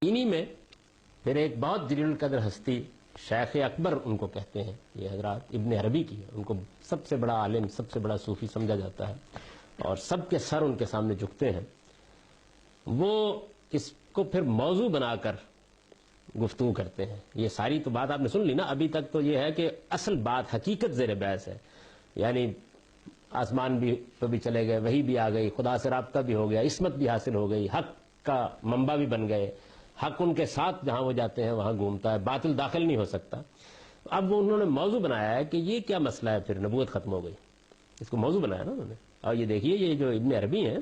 انہی میں پھر ایک بہت جلیل القدر ہستی شیخ اکبر ان کو کہتے ہیں، یہ حضرات ابن عربی کی ہے، ان کو سب سے بڑا عالم، سب سے بڑا صوفی سمجھا جاتا ہے اور سب کے سر ان کے سامنے جھکتے ہیں. وہ اس کو پھر موضوع بنا کر گفتگو کرتے ہیں. یہ ساری تو بات آپ نے سن لی نا. ابھی تک تو یہ ہے کہ اصل بات حقیقت زیر بحث ہے، یعنی آسمان بھی پہ بھی چلے گئے، وہی بھی آ گئی، خدا سے رابطہ بھی ہو گیا، عصمت بھی حاصل ہو گئی، حق کا منبع بھی بن گئے، حق ان کے ساتھ جہاں وہ جاتے ہیں وہاں گھومتا ہے، باطل داخل نہیں ہو سکتا. اب وہ انہوں نے موضوع بنایا ہے کہ یہ کیا مسئلہ ہے، پھر نبوت ختم ہو گئی، اس کو موضوع بنایا نا انہوں نے. اور یہ دیکھیے یہ جو ابن عربی ہیں،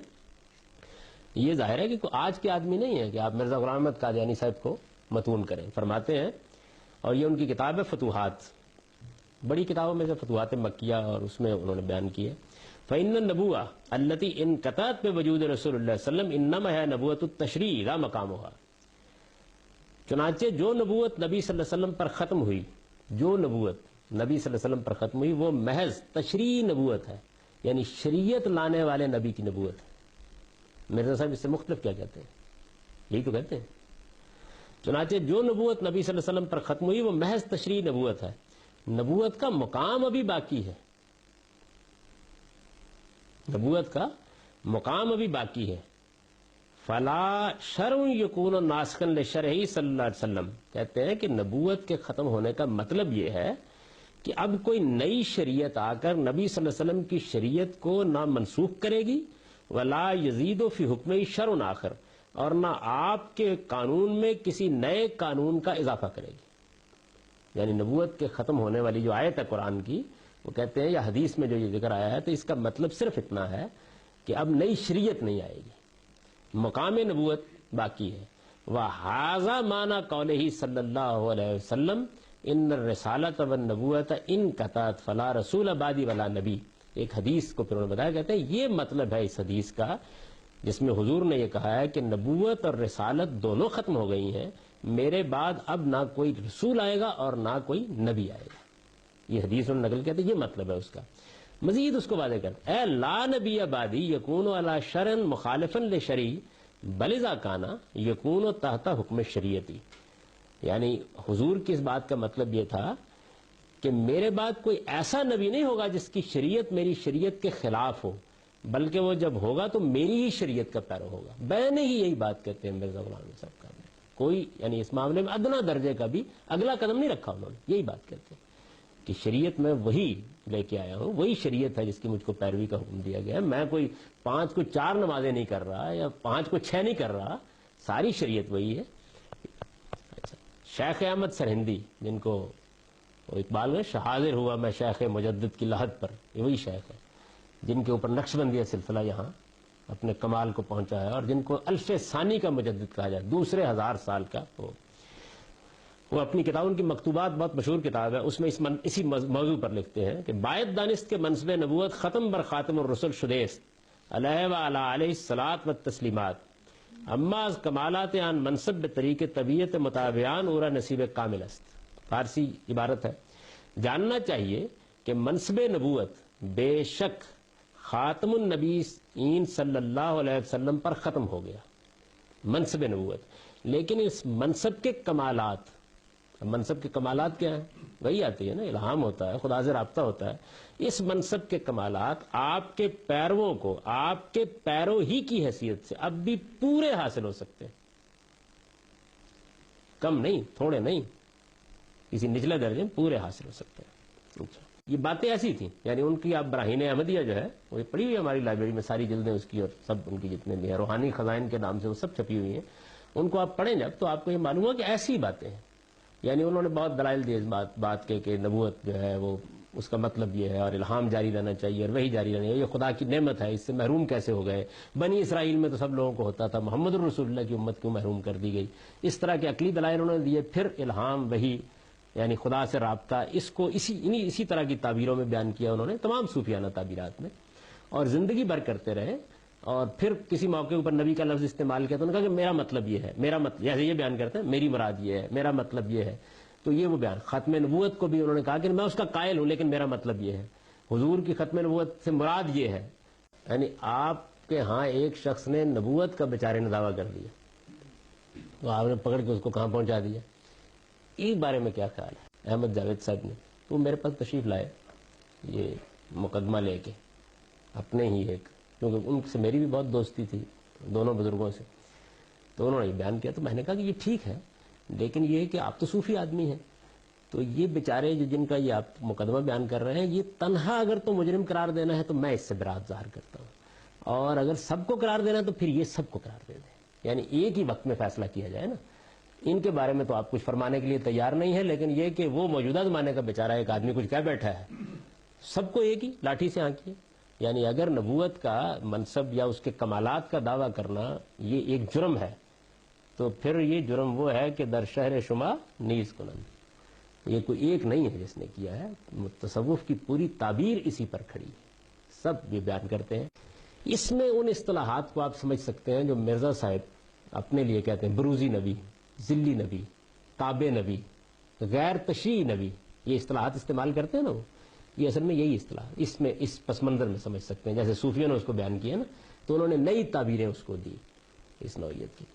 یہ ظاہر ہے کہ آج کے آدمی نہیں ہے کہ آپ مرزا غلام احمد قادیانی صاحب کو متون کریں. فرماتے ہیں، اور یہ ان کی کتاب ہے فتوحات، بڑی کتابوں میں سے فتوحات مکیہ، اور اس میں انہوں نے بیان کی ہے فَإِنَّ النَّبُوَّةَ الَّتِي انْقَطَعَتْ بِوُجُودِ رسول اللہ صلی اللہ علیہ وسلم انما ہے نبوت التشریع لا مقامها. چنانچہ جو نبوت نبی صلی اللہ علیہ وسلم پر ختم ہوئی، جو نبوت نبی صلی اللہ علیہ وسلم پر ختم ہوئی وہ محض تشریعی نبوت ہے، یعنی شریعت لانے والے نبی کی نبوت ہے. مرزا صاحب اس سے مختلف کیا کہتے ہیں؟ یہی تو کہتے ہیں. چنانچہ جو نبوت نبی صلی اللہ علیہ وسلم پر ختم ہوئی وہ محض تشریعی نبوت ہے، نبوت کا مقام ابھی باقی ہے، نبوت کا مقام ابھی باقی ہے. فلا شرع یکون ناسخا لشرعہ صلی اللہ علیہ وسلم. کہتے ہیں کہ نبوت کے ختم ہونے کا مطلب یہ ہے کہ اب کوئی نئی شریعت آ کر نبی صلی اللہ علیہ وسلم کی شریعت کو نہ منسوخ کرے گی، ولا یزید فی حکمہ شرع آخر، اور نہ آپ کے قانون میں کسی نئے قانون کا اضافہ کرے گی. یعنی نبوت کے ختم ہونے والی جو آیت ہے قرآن کی، وہ کہتے ہیں یا حدیث میں جو یہ ذکر آیا ہے، تو اس کا مطلب صرف اتنا ہے کہ اب نئی شریعت نہیں آئے گی، مقام نبوت باقی ہے. وَهَذَا مَعْنَى قَوْلِهِ صلی اللہ علیہ وسلم ان الرسالۃ والنبوۃ انقطعت فلا رسول بعدی ولا نبی. ایک حدیث کو پھر انہوں نے بتایا، کہتے ہیں یہ مطلب ہے اس حدیث کا جس میں حضور نے یہ کہا ہے کہ نبوت اور رسالت دونوں ختم ہو گئی ہیں، میرے بعد اب نہ کوئی رسول آئے گا اور نہ کوئی نبی آئے گا. یہ حدیث انہوں نے نقل کہتے ہیں یہ مطلب ہے اس کا. مزید اس کو واضح کرتے اے لا نبی بعدی یکون علی شرع مخالفا لشریع بل اذا کان یکون تحت حکم شریعتی. یعنی حضور کی اس بات کا مطلب یہ تھا کہ میرے بعد کوئی ایسا نبی نہیں ہوگا جس کی شریعت میری شریعت کے خلاف ہو، بلکہ وہ جب ہوگا تو میری ہی شریعت کا پیرو ہوگا. بین ہی یہی بات کہتے ہیں مرزا غلام احمد صاحب کا. کوئی یعنی اس معاملے میں ادنا درجے کا بھی اگلا قدم نہیں رکھا انہوں نے. یہی بات کہتے ہیں کہ شریعت میں وہی لے کے آیا ہوں، وہی شریعت ہے جس کی مجھ کو پیروی کا حکم دیا گیا ہے. میں کوئی 5 کو 4 نمازیں نہیں کر رہا یا 5 کو 6 نہیں کر رہا، ساری شریعت وہی ہے. اچھا، شیخ احمد سرہندی جن کو اقبال میں حاضر ہوا میں شیخ مجدد کی لحد پر، یہ وہی شیخ ہے جن کے اوپر نقش بندیہ سلسلہ یہاں اپنے کمال کو پہنچا ہے، اور جن کو الف ثانی کا مجدد کہا جائے، دوسرے 1000 سال کا. وہ اپنی کتاب، ان کی مکتوبات بہت مشہور کتاب ہے، اس میں اسی موضوع پر لکھتے ہیں کہ باید دانست کے منصب نبوت ختم بر خاتم الرسل شدیست علیہ و علی علیہ الصلاۃ و تسلیمات اما از کمالات آن منصب بطریق طبیعت مطابعان اورا نصیب کامل است. فارسی عبارت ہے. جاننا چاہیے کہ منصب نبوت بے شک خاتم النبیین صلی اللہ علیہ وسلم پر ختم ہو گیا، منصب نبوت، لیکن اس منصب کے کمالات، منصب کے کمالات کیا ہیں؟ وہی آتی ہے نا، الہام ہوتا ہے، خدا سے رابطہ ہوتا ہے. اس منصب کے کمالات آپ کے پیرووں کو آپ کے پیرو ہی کی حیثیت سے اب بھی پورے حاصل ہو سکتے ہیں، کم نہیں، تھوڑے نہیں، کسی نچلے درجے میں پورے حاصل ہو سکتے ہیں. یہ باتیں ایسی تھیں، یعنی ان کی آپ براہین احمدیہ جو ہے وہ پڑھی ہوئی ہماری لائبریری میں، ساری جلدیں اس کی، اور سب ان کی جتنے بھی ہیں روحانی خزائن کے نام سے وہ سب چھپی ہوئی ہیں. ان کو آپ پڑھیں جب تو آپ کو یہ معلوم ہو کہ ایسی باتیں ہیں. یعنی انہوں نے بہت دلائل دیے اس بات کے کہ نبوت جو ہے وہ اس کا مطلب یہ ہے، اور الہام جاری رہنا چاہیے، اور وہی جاری رہنا چاہیے، یہ خدا کی نعمت ہے، اس سے محروم کیسے ہو گئے؟ بنی اسرائیل میں تو سب لوگوں کو ہوتا تھا، محمد الرسول اللہ کی امت کیوں محروم کر دی گئی؟ اس طرح کے عقلی دلائل انہوں نے دیے. پھر الہام، وہی، یعنی خدا سے رابطہ، اس کو اسی طرح کی تعبیروں میں بیان کیا انہوں نے، تمام صوفیانہ تعبیرات میں، اور زندگی بھر کرتے رہے. اور پھر کسی موقع اوپر نبی کا لفظ استعمال کیا تو انہوں نے کہا کہ میرا مطلب یہ ہے، میرا مطلب، جیسے یہ بیان کرتے ہیں میری مراد یہ ہے، میرا مطلب یہ ہے. تو یہ وہ بیان ختم نبوت کو بھی انہوں نے کہا کہ میں اس کا قائل ہوں لیکن میرا مطلب یہ ہے. حضور کی ختم نبوت سے مراد یہ ہے. یعنی آپ کے ہاں ایک شخص نے نبوت کا بیچارے نے دعویٰ کر دیا، تو آپ نے پکڑ کے اس کو کہاں پہنچا دیا. اس بارے میں کیا خیال ہے؟ احمد جاوید صاحب نے تو میرے پاس تشریف لائے یہ مقدمہ لے کے اپنے ہی ایک، کیونکہ ان سے میری بھی بہت دوستی تھی دونوں بزرگوں سے، تو انہوں نے یہ بیان کیا. تو میں نے کہا کہ یہ ٹھیک ہے، لیکن یہ کہ آپ تو صوفی آدمی ہیں، تو یہ بیچارے جن کا یہ آپ مقدمہ بیان کر رہے ہیں، یہ تنہا اگر تو مجرم قرار دینا ہے تو میں اس سے برات ظاہر کرتا ہوں، اور اگر سب کو قرار دینا ہے تو پھر یہ سب کو قرار دے دیں، یعنی ایک ہی وقت میں فیصلہ کیا جائے نا. ان کے بارے میں تو آپ کچھ فرمانے کے لیے تیار نہیں ہے، لیکن یہ کہ وہ موجودہ زمانے کا بیچارہ ایک آدمی کچھ کہہ بیٹھا ہے، سب کو ایک ہی لاٹھی سے آنکھیے. یعنی اگر نبوت کا منصب یا اس کے کمالات کا دعویٰ کرنا یہ ایک جرم ہے، تو پھر یہ جرم وہ ہے کہ در شہر شما نیز کنند. یہ کوئی ایک نہیں ہے جس نے کیا ہے، تصوف کی پوری تعبیر اسی پر کھڑی ہے، سب یہ بیان کرتے ہیں. اس میں ان اصطلاحات کو آپ سمجھ سکتے ہیں جو مرزا صاحب اپنے لیے کہتے ہیں، بروزی نبی، ذلی نبی، تابع نبی، غیر تشریعی نبی، یہ اصطلاحات استعمال کرتے ہیں نا وہ، یہ اصل میں یہی اصطلاح اس میں اس پس منظر میں سمجھ سکتے ہیں. جیسے صوفیوں نے اس کو بیان کیا نا، تو انہوں نے نئی تعبیریں اس کو دی اس نوعیت کی.